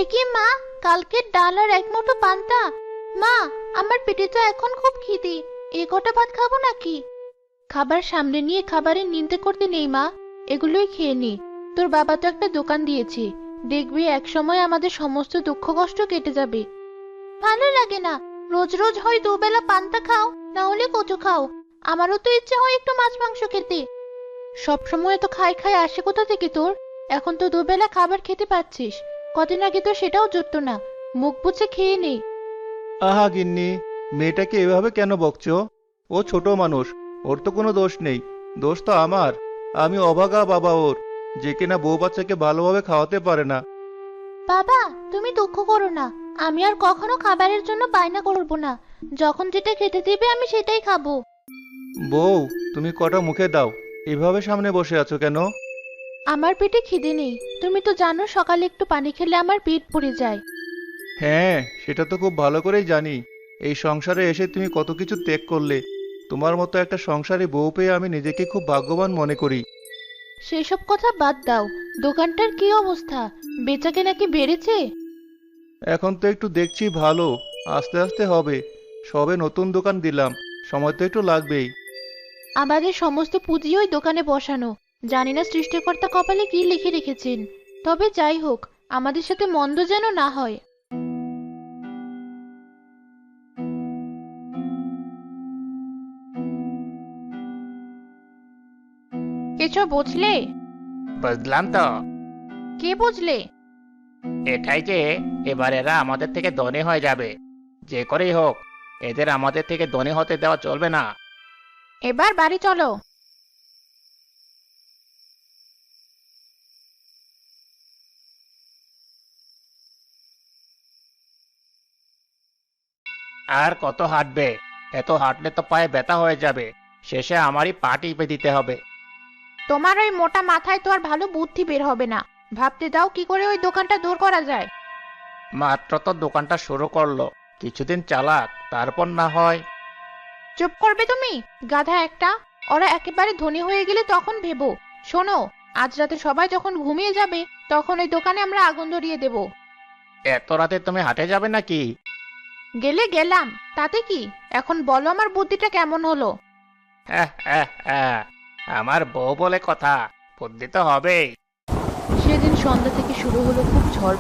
এ কি মা, কালকের ডাল আর এক মুঠো পান্তা। মা, আমার পেটে তো এখন খুব খিদে, এ কটা ভাত খাবো নাকি? খাবার সামনে নিয়ে খাবারের নিন্দে করতে নেই মা, এগুলোই খেয়ে নি। তোর বাবা তো একটা দোকান দিয়েছে, দেখবি এক সময় আমাদের সমস্ত দুঃখ কষ্ট কেটে যাবে। ভালো লাগে না, রোজ রোজ হয় দুবেলা পান্তা খাও, না হলে কচু খাও। আমারও তো ইচ্ছে হয় একটু মাছ মাংস খেতে। সব সময় তো খাই খাই আসে কোথা থেকে তোর? এখন তো দুবেলা খাবার খেতে পাচ্ছিস, কদিন আগে তো সেটাও জুটতো না। মুখ বুজে খেয়ে নে। আহা গিন্নি, মেয়েটাকে এভাবে কেন বকছো? ও ছোট মানুষ, ওর তো কোনো দোষ নেই। দোষ তো আমার। আমি অভাগা বাবা ওর, যে কিনা বউ বাচ্চাকে ভালোভাবে খাওয়াতে পারে না। বাবা, তুমি দুঃখ করো না, আমি আর কখনো খাবারের জন্য বায়না করবো না। যখন যেটা খেতে দিবে আমি সেটাই খাবো। বউ, তুমি কটা মুখে দাও, এভাবে সামনে বসে আছো কেন? আমার পেটে খিদে নেই, তুমি তো জানো সকালে একটু পানি খেলে আমার পেট ভরে যায়। হ্যাঁ, সেটা তো খুব ভালো করেই জানি। এই সংসারে এসে তুমি কত কিছু ত্যাগ করলে। তোমার মতো একটা সংসারে বউ পেয়ে আমি নিজেকে খুব ভাগ্যবান মনে করি। সেসব কথা বাদ দাও, দোকানটার কি অবস্থা? বেচাকেনা কি বেড়েছে? এখন তো একটু দেখছি ভালো, আস্তে আস্তে হবে। সবে নতুন দোকান দিলাম, সময় তো একটু লাগবেই। আমাদের সমস্ত পুঁজি ওই দোকানে বসানো, জানি না সৃষ্টিকর্তা কপালে কি লিখে রেখেছেন। তবে যাই হোক, আমাদের সাথে মন্দ যেন না হয়। কিছু বুঝলে? বুঝলাম তো। কি বুঝলে? এটাই যে এবার এরা আমাদের থেকে ধনী হয়ে যাবে। যে করেই হোক, এদের আমাদের থেকে ধনী হতে দেওয়া চলবে না। এবার বাড়ি চলো। আর কত হাঁটবে? এত হাঁটলে তো পায়ে ব্যথা হয়ে যাবে। শেষে আমারই পা টিপে দিতে হবে। তোমার ওই মোটা মাথায় তো আর ভালো বুদ্ধি বের হবে না। ভাবতে দাও কি করে ওই দোকানটা দূর করা যায়। মাত্র তো দোকানটা শুরু করলো, কিছুদিন চালাক, তারপর না হয়। চুপ করবে তুমি, গাধা একটা। ওরা একেবারে ধনী হয়ে গেলে তখন ভেবো। শোনো, আজ রাতে সবাই যখন ঘুমিয়ে যাবে, তখন ওই দোকানে আমরা আগুন ধরিয়ে দেব। এত রাতে তুমি হাঁটে যাবে নাকি? গেলে গেলাম, তাতে কি? এখন বলো আমার বুদ্ধিটা কেমন হলো? হ্যাঁ হ্যাঁ হ্যাঁ, আমার বউ বলে কথা, বুদ্ধি তো হবেই। সেদিন সন্ধ্যা থেকে শুরু হলো খুব ঝড়